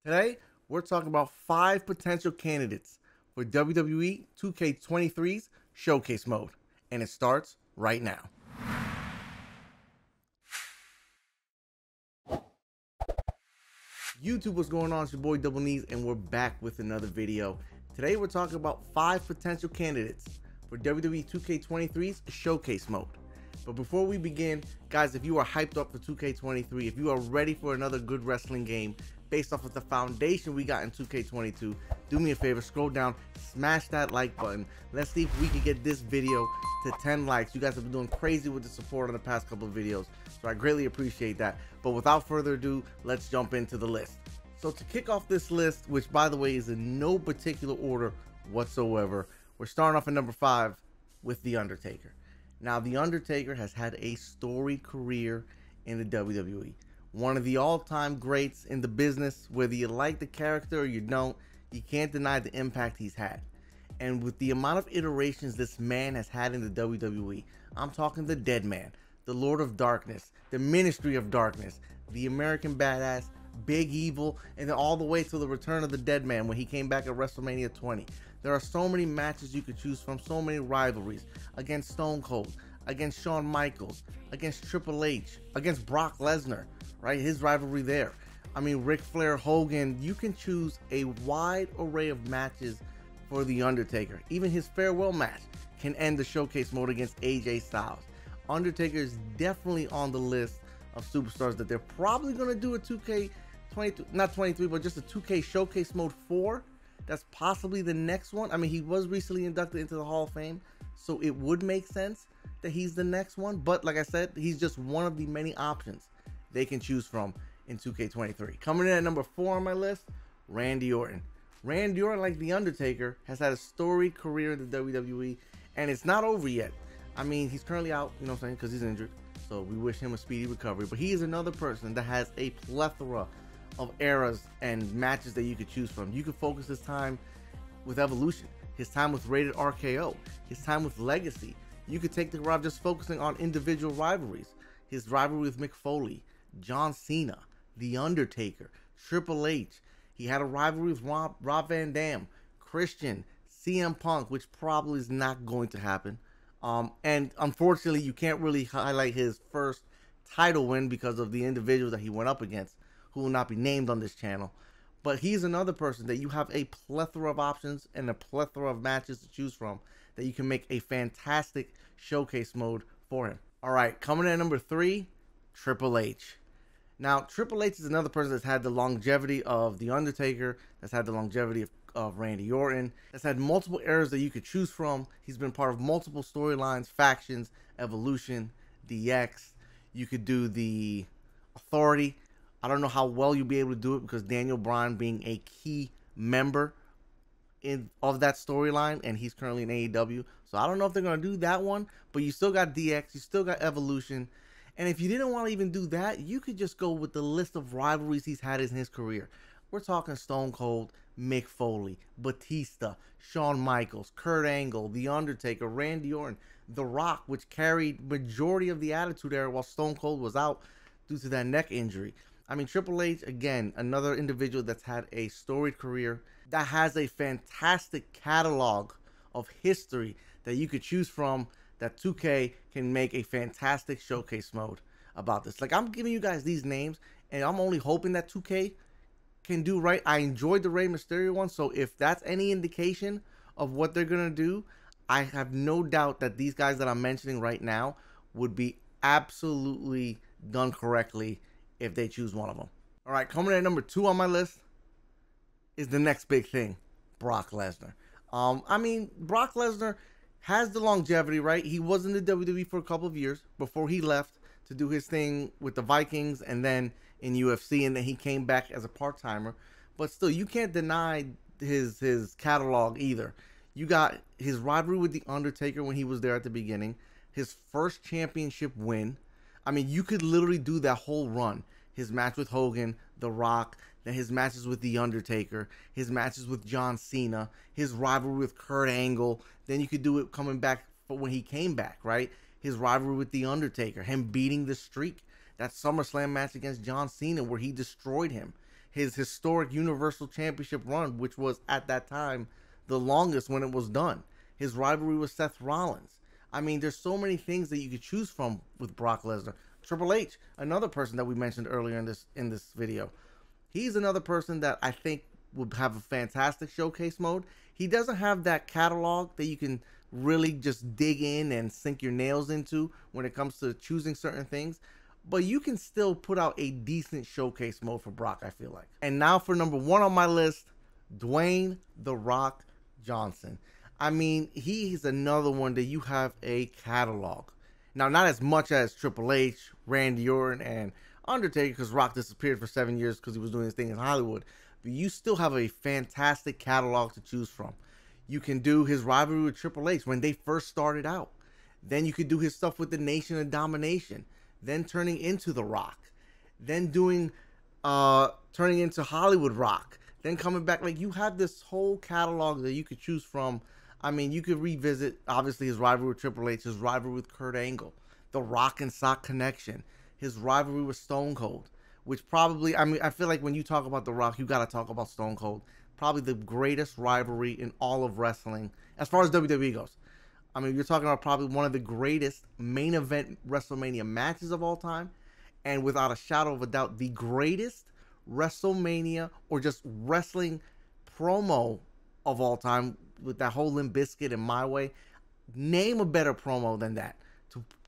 Today, we're talking about 5 potential candidates for WWE 2K23's Showcase Mode, and it starts right now. YouTube, what's going on? It's your boy Double Knees, and we're back with another video. Today, we're talking about 5 potential candidates for WWE 2K23's Showcase Mode. But before we begin, guys, if you are hyped up for 2K23, if you are ready for another good wrestling game based off of the foundation we got in 2K22, do me a favor, scroll down, smash that like button. Let's see if we can get this video to 10 likes. You guys have been doing crazy with the support on the past couple of videos, so I greatly appreciate that. But without further ado, let's jump into the list. So to kick off this list, which by the way is in no particular order whatsoever, we're starting off at number 5 with The Undertaker. Now, The Undertaker has had a storied career in the WWE. One of the all-time greats in the business, whether you like the character or you don't, you can't deny the impact he's had. And with the amount of iterations this man has had in the WWE, I'm talking the Dead Man, the Lord of Darkness, the Ministry of Darkness, the American Badass, Big Evil, and then all the way to the return of the Dead Man when he came back at WrestleMania 20. There are so many matches you could choose from, so many rivalries against Stone Cold, against Shawn Michaels, against Triple H, against Brock Lesnar, right? His rivalry there. I mean, Ric Flair, Hogan, you can choose a wide array of matches for The Undertaker. Even his farewell match can end the Showcase Mode against AJ Styles. Undertaker is definitely on the list of superstars that they're probably going to do a 2K23, not 23, but just a 2K Showcase Mode 4. That's possibly the next one. I mean, he was recently inducted into the Hall of Fame, so it would make sense that he's the next one. But like I said, he's just one of the many options they can choose from in 2K23. Coming in at number 4 on my list, Randy Orton. Randy Orton, like The Undertaker, has had a storied career in the WWE, and it's not over yet. I mean, he's currently out, you know what I'm saying, because he's injured. So we wish him a speedy recovery. But he is another person that has a plethora of eras and matches that you could choose from. You could focus his time with Evolution, his time with Rated RKO, his time with Legacy. You could take the route just focusing on individual rivalries. His rivalry with Mick Foley, John Cena, The Undertaker, Triple H. He had a rivalry with Rob Van Dam, Christian, CM Punk, which probably is not going to happen. And unfortunately, you can't really highlight his first title win because of the individual that he went up against, who will not be named on this channel. But he's another person that you have a plethora of options and a plethora of matches to choose from that you can make a fantastic showcase mode for him. All right, coming in at number 3, Triple H. Now, Triple H is another person that's had the longevity of The Undertaker, that's had the longevity of Randy Orton, that's had multiple eras that you could choose from. He's been part of multiple storylines, factions, Evolution, DX. You could do the Authority. I don't know how well you'll be able to do it because Daniel Bryan being a key member of that storyline, and he's currently in AEW. So I don't know if they're going to do that one, but you still got DX, you still got Evolution. And if you didn't want to even do that, you could just go with the list of rivalries he's had in his career. We're talking Stone Cold, Mick Foley, Batista, Shawn Michaels, Kurt Angle, The Undertaker, Randy Orton, The Rock, which carried majority of the Attitude Era while Stone Cold was out due to that neck injury. I mean, Triple H, again, another individual that's had a storied career, that has a fantastic catalog of history that you could choose from, that 2K can make a fantastic showcase mode about this. Like, I'm giving you guys these names, and I'm only hoping that 2K can do right. I enjoyed the Rey Mysterio one, so if that's any indication of what they're going to do, I have no doubt that these guys that I'm mentioning right now would be absolutely done correctly if they choose one of them. All right, coming in at number 2 on my list is the next big thing, Brock Lesnar. I mean, Brock Lesnar has the longevity, right? He was in the WWE for a couple of years before he left to do his thing with the Vikings and then in UFC, and then he came back as a part-timer. But still, you can't deny his catalog either. You got his rivalry with The Undertaker when he was there at the beginning, his first championship win. I mean, you could literally do that whole run. His match with Hogan, The Rock, then his matches with The Undertaker, his matches with John Cena, his rivalry with Kurt Angle. Then you could do it coming back for when he came back, right? His rivalry with The Undertaker, him beating the streak. That SummerSlam match against John Cena where he destroyed him. his historic Universal Championship run, which was at that time the longest when it was done. His rivalry with Seth Rollins. I mean, there's so many things that you could choose from with Brock Lesnar. Triple H, another person that we mentioned earlier in this video. He's another person that I think would have a fantastic showcase mode. He doesn't have that catalog that you can really just dig in and sink your nails into when it comes to choosing certain things, but you can still put out a decent showcase mode for Brock, I feel like. And now for number 1 on my list, Dwayne "The Rock" Johnson. I mean, he's another one that you have a catalog. Now, not as much as Triple H, Randy Orton, and Undertaker, because Rock disappeared for 7 years because he was doing his thing in Hollywood. But you still have a fantastic catalog to choose from. You can do his rivalry with Triple H when they first started out. Then you could do his stuff with the Nation of Domination. Then turning into The Rock. Then doing, turning into Hollywood Rock. Then coming back. Like, you have this whole catalog that you could choose from. I mean, you could revisit, obviously, his rivalry with Triple H, his rivalry with Kurt Angle, the Rock and Sock connection, his rivalry with Stone Cold, which probably, I mean, I feel like when you talk about The Rock, you got to talk about Stone Cold. Probably the greatest rivalry in all of wrestling, as far as WWE goes. I mean, you're talking about probably one of the greatest main event WrestleMania matches of all time, and without a shadow of a doubt, the greatest WrestleMania or just wrestling promo of all time, with that whole Limp Bizkit and My Way. Name a better promo than that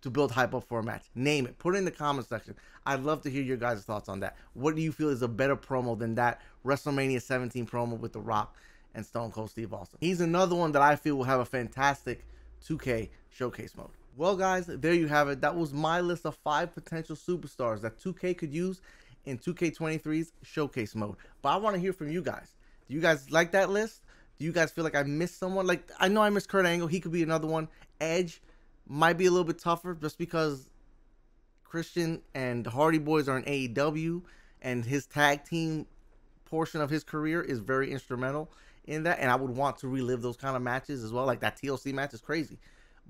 to build hype up for a match. Name it. Put it in the comment section. I'd love to hear your guys' thoughts on that. What do you feel is a better promo than that WrestleMania 17 promo with The Rock and Stone Cold Steve Austin? He's another one that I feel will have a fantastic 2K showcase mode. Well, guys, there you have it. That was my list of 5 potential superstars that 2K could use in 2K23's showcase mode. But I want to hear from you guys. Do you guys like that list? Do you guys feel like I missed someone? Like, I know I missed Kurt Angle. He could be another one. Edge might be a little bit tougher just because Christian and the Hardy Boys are in AEW, and his tag team portion of his career is very instrumental in that. And I would want to relive those kind of matches as well. Like, that TLC match is crazy.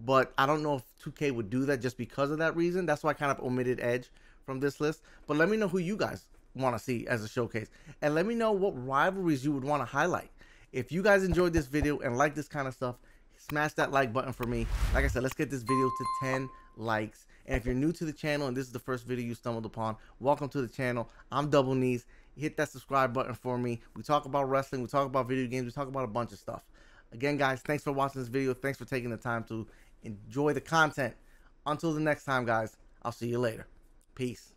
But I don't know if 2K would do that just because of that reason. That's why I kind of omitted Edge from this list. But let me know who you guys want to see as a showcase. And let me know what rivalries you would want to highlight. If you guys enjoyed this video and like this kind of stuff, smash that like button for me. Like I said, let's get this video to 10 likes. And if you're new to the channel and this is the first video you stumbled upon, welcome to the channel. I'm Double Knees. Hit that subscribe button for me. We talk about wrestling. We talk about video games. We talk about a bunch of stuff. Again, guys, thanks for watching this video. Thanks for taking the time to enjoy the content. Until the next time, guys, I'll see you later. Peace.